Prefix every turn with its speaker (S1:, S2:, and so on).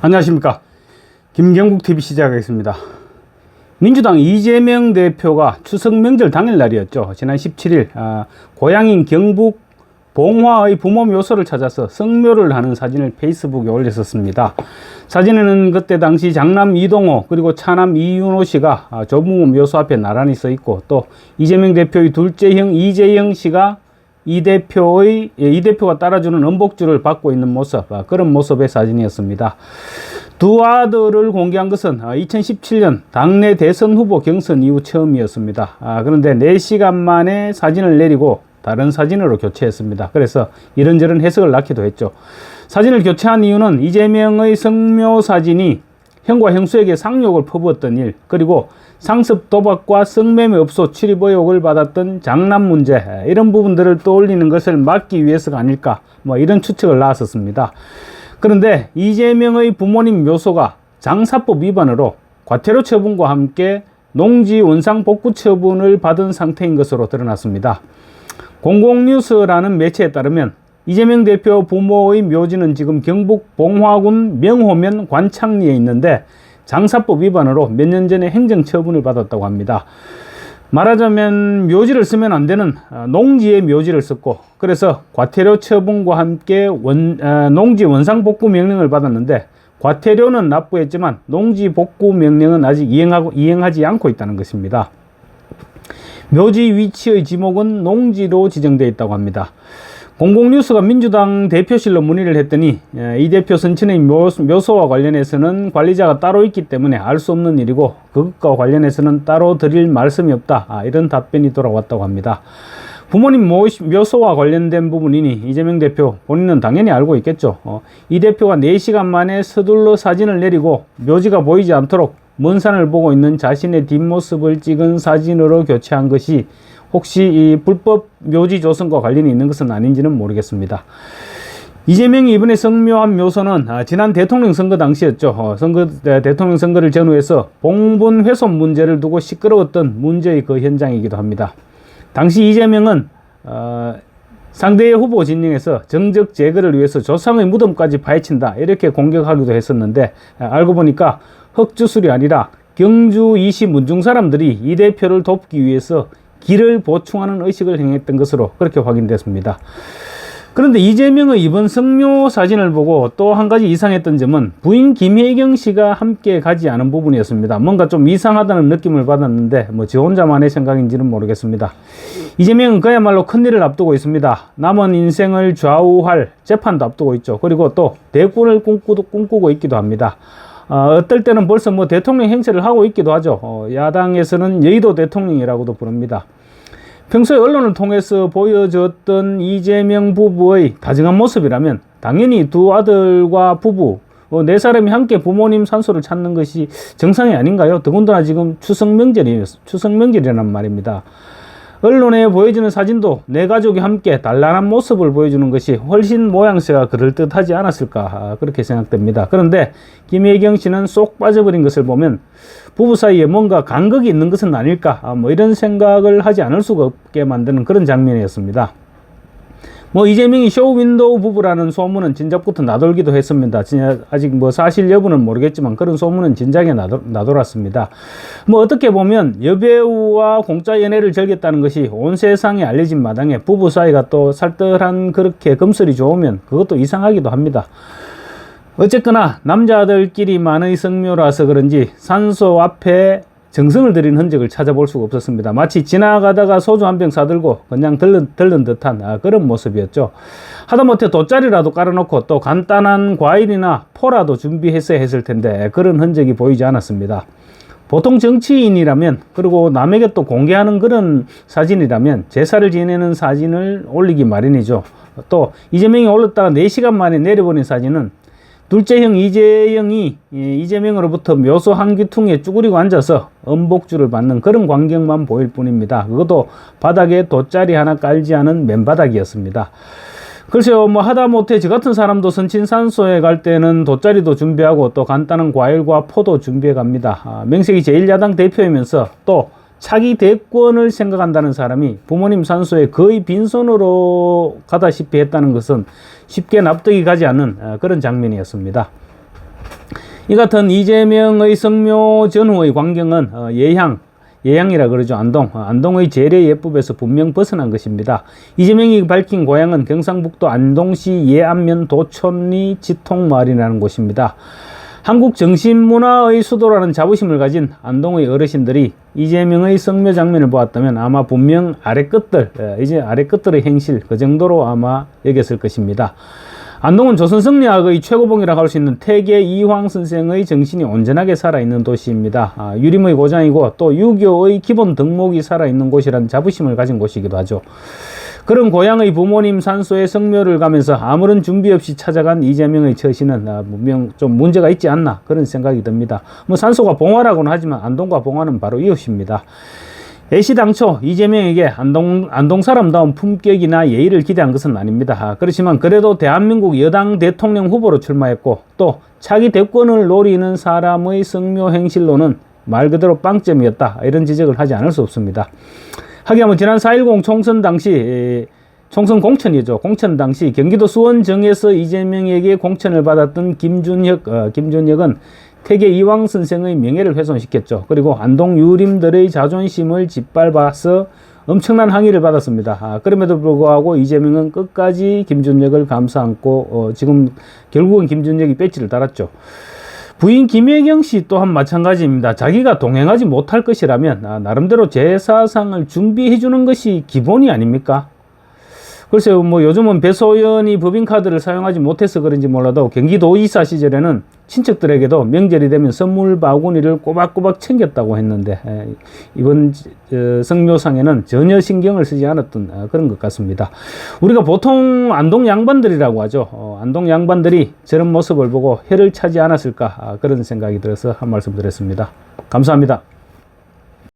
S1: 안녕하십니까. 김경국TV 시작하겠습니다. 민주당 이재명 대표가 추석 명절 당일날이었죠. 지난 17일 고향인 경북 봉화의 부모 묘소를 찾아서 성묘를 하는 사진을 페이스북에 올렸었습니다. 사진에는 그때 당시 장남 이동호 그리고 차남 이윤호 씨가 조부모 묘소 앞에 나란히 서 있고, 또 이재명 대표의 둘째 형 이재영 씨가 이 대표가 따라주는 은복주를 받고 있는 모습, 그런 모습의 사진이었습니다. 두 아들을 공개한 것은 2017년 당내 대선 후보 경선 이후 처음이었습니다. 그런데 4시간 만에 사진을 내리고 다른 사진으로 교체했습니다. 그래서 이런저런 해석을 낳기도 했죠. 사진을 교체한 이유는 이재명의 성묘 사진이 형과 형수에게 상욕을 퍼부었던 일, 그리고 상습 도박과 성매매업소 출입 의혹을 받았던 장남 문제, 이런 부분들을 떠올리는 것을 막기 위해서가 아닐까, 이런 추측을 나왔었습니다. 그런데 이재명의 부모님 묘소가 장사법 위반으로 과태료 처분과 함께 농지 원상 복구 처분을 받은 상태인 것으로 드러났습니다. 공공뉴스라는 매체에 따르면 이재명 대표 부모의 묘지는 지금 경북 봉화군 명호면 관창리에 있는데 장사법 위반으로 몇 년 전에 행정처분을 받았다고 합니다. 말하자면 묘지를 쓰면 안 되는 농지에 묘지를 썼고, 그래서 과태료 처분과 함께 농지 원상 복구 명령을 받았는데, 과태료는 납부했지만 농지 복구 명령은 아직 이행하지 않고 있다는 것입니다. 묘지 위치의 지목은 농지로 지정되어 있다고 합니다. 공공뉴스가 민주당 대표실로 문의를 했더니 이 대표 선친의 묘소와 관련해서는 관리자가 따로 있기 때문에 알 수 없는 일이고 그것과 관련해서는 따로 드릴 말씀이 없다, 이런 답변이 돌아왔다고 합니다. 부모님 묘소와 관련된 부분이니 이재명 대표 본인은 당연히 알고 있겠죠. 이 대표가 4시간 만에 서둘러 사진을 내리고 묘지가 보이지 않도록 먼 산을 보고 있는 자신의 뒷모습을 찍은 사진으로 교체한 것이 혹시 이 불법 묘지 조성과 관련이 있는 것은 아닌지는 모르겠습니다. 이재명이 이번에 성묘한 묘소는 지난 대통령 선거 당시였죠. 대통령 선거를 전후해서 봉분 훼손 문제를 두고 시끄러웠던 문제의 그 현장이기도 합니다. 당시 이재명은 상대의 후보 진영에서 정적 제거를 위해서 조상의 무덤까지 파헤친다, 이렇게 공격하기도 했었는데, 알고 보니까 흑주술이 아니라 경주 이시 문중 사람들이 이 대표를 돕기 위해서 길을 보충하는 의식을 행했던 것으로 그렇게 확인됐습니다. 그런데 이재명의 이번 성묘 사진을 보고 또 한 가지 이상했던 점은 부인 김혜경 씨가 함께 가지 않은 부분이었습니다. 뭔가 좀 이상하다는 느낌을 받았는데 지 혼자만의 생각인지는 모르겠습니다. 이재명은 그야말로 큰일을 앞두고 있습니다. 남은 인생을 좌우할 재판도 앞두고 있죠. 그리고 또 대권을 꿈꾸고 있기도 합니다. 어떨 때는 벌써 대통령 행세를 하고 있기도 하죠. 야당에서는 여의도 대통령이라고도 부릅니다. 평소에 언론을 통해서 보여줬던 이재명 부부의 다정한 모습이라면 당연히 두 아들과 부부 4사람이 함께 부모님 산소를 찾는 것이 정상이 아닌가요? 더군다나 지금 추석 명절이란 말입니다. 언론에 보여주는 사진도 내 가족이 함께 단란한 모습을 보여주는 것이 훨씬 모양새가 그럴듯하지 않았을까, 그렇게 생각됩니다. 그런데 김혜경 씨는 쏙 빠져버린 것을 보면 부부 사이에 뭔가 간극이 있는 것은 아닐까, 이런 생각을 하지 않을 수가 없게 만드는 그런 장면이었습니다. 이재명이 쇼윈도우 부부라는 소문은 진작부터 나돌기도 했습니다. 아직 사실 여부는 모르겠지만 그런 소문은 진작에 나돌았습니다. 어떻게 보면 여배우와 공짜 연애를 즐겼다는 것이 온 세상에 알려진 마당에 부부 사이가 또 살뜰한 그렇게 금슬이 좋으면 그것도 이상하기도 합니다. 어쨌거나 남자들끼리만의 성묘라서 그런지 산소 앞에 정성을 들인 흔적을 찾아볼 수가 없었습니다. 마치 지나가다가 소주 한 병 사들고 그냥 들른 듯한 그런 모습이었죠. 하다못해 돗자리라도 깔아놓고 또 간단한 과일이나 포라도 준비해서 했을 텐데 그런 흔적이 보이지 않았습니다. 보통 정치인이라면, 그리고 남에게 또 공개하는 그런 사진이라면 제사를 지내는 사진을 올리기 마련이죠. 또 이재명이 올렸다가 4시간 만에 내려버린 사진은 둘째 형 이재영이 이재명으로부터 묘소 한 귀퉁이에 쭈그리고 앉아서 은복주를 받는 그런 광경만 보일 뿐입니다. 그것도 바닥에 돗자리 하나 깔지 않은 맨바닥이었습니다. 글쎄요, 하다못해 저 같은 사람도 선친산소에 갈 때는 돗자리도 준비하고 또 간단한 과일과 포도 준비해 갑니다. 명색이 제1야당 대표이면서 또 차기 대권을 생각한다는 사람이 부모님 산소에 거의 빈손으로 가다시피 했다는 것은 쉽게 납득이 가지 않는 그런 장면이었습니다. 이 같은 이재명의 성묘 전후의 광경은 예향이라 그러죠. 안동의 재래 예법에서 분명 벗어난 것입니다. 이재명이 밝힌 고향은 경상북도 안동시 예안면 도촌리 지통마을이라는 곳입니다. 한국 정신문화의 수도라는 자부심을 가진 안동의 어르신들이 이재명의 성묘 장면을 보았다면 아마 분명 이제 아래끝들의 행실 그 정도로 아마 여겼을 것입니다. 안동은 조선 성리학의 최고봉이라고 할 수 있는 태계 이황 선생의 정신이 온전하게 살아있는 도시입니다. 유림의 고장이고 또 유교의 기본 덕목이 살아있는 곳이란 자부심을 가진 곳이기도 하죠. 그런 고향의 부모님 산소에 성묘를 가면서 아무런 준비 없이 찾아간 이재명의 처신은 분명 좀 문제가 있지 않나 그런 생각이 듭니다. 뭐 산소가 봉화라고는 하지만 안동과 봉화는 바로 이웃입니다. 애시당초 이재명에게 안동 사람다운 품격이나 예의를 기대한 것은 아닙니다. 그렇지만 그래도 대한민국 여당 대통령 후보로 출마했고 또 차기 대권을 노리는 사람의 성묘 행실로는 말 그대로 빵점이었다. 이런 지적을 하지 않을 수 없습니다. 하기야뭐 지난 4.10 총선 당시 총선 공천이죠. 공천 당시 경기도 수원정에서 이재명에게 공천을 받았던 김준혁은 태계 이황 선생의 명예를 훼손시켰죠. 그리고 안동 유림들의 자존심을 짓밟아서 엄청난 항의를 받았습니다. 그럼에도 불구하고 이재명은 끝까지 김준혁을 감싸 안고 지금 결국은 김준혁이 배지를 달았죠. 부인 김혜경 씨 또한 마찬가지입니다. 자기가 동행하지 못할 것이라면 나름대로 제사상을 준비해 주는 것이 기본이 아닙니까? 글쎄요, 뭐 요즘은 배소연이 법인카드를 사용하지 못해서 그런지 몰라도 경기도지사 시절에는 친척들에게도 명절이 되면 선물 바구니를 꼬박꼬박 챙겼다고 했는데 이번 성묘상에는 전혀 신경을 쓰지 않았던 그런 것 같습니다. 우리가 보통 안동 양반들이라고 하죠. 안동 양반들이 저런 모습을 보고 혀를 차지 않았을까 그런 생각이 들어서 한 말씀 드렸습니다. 감사합니다.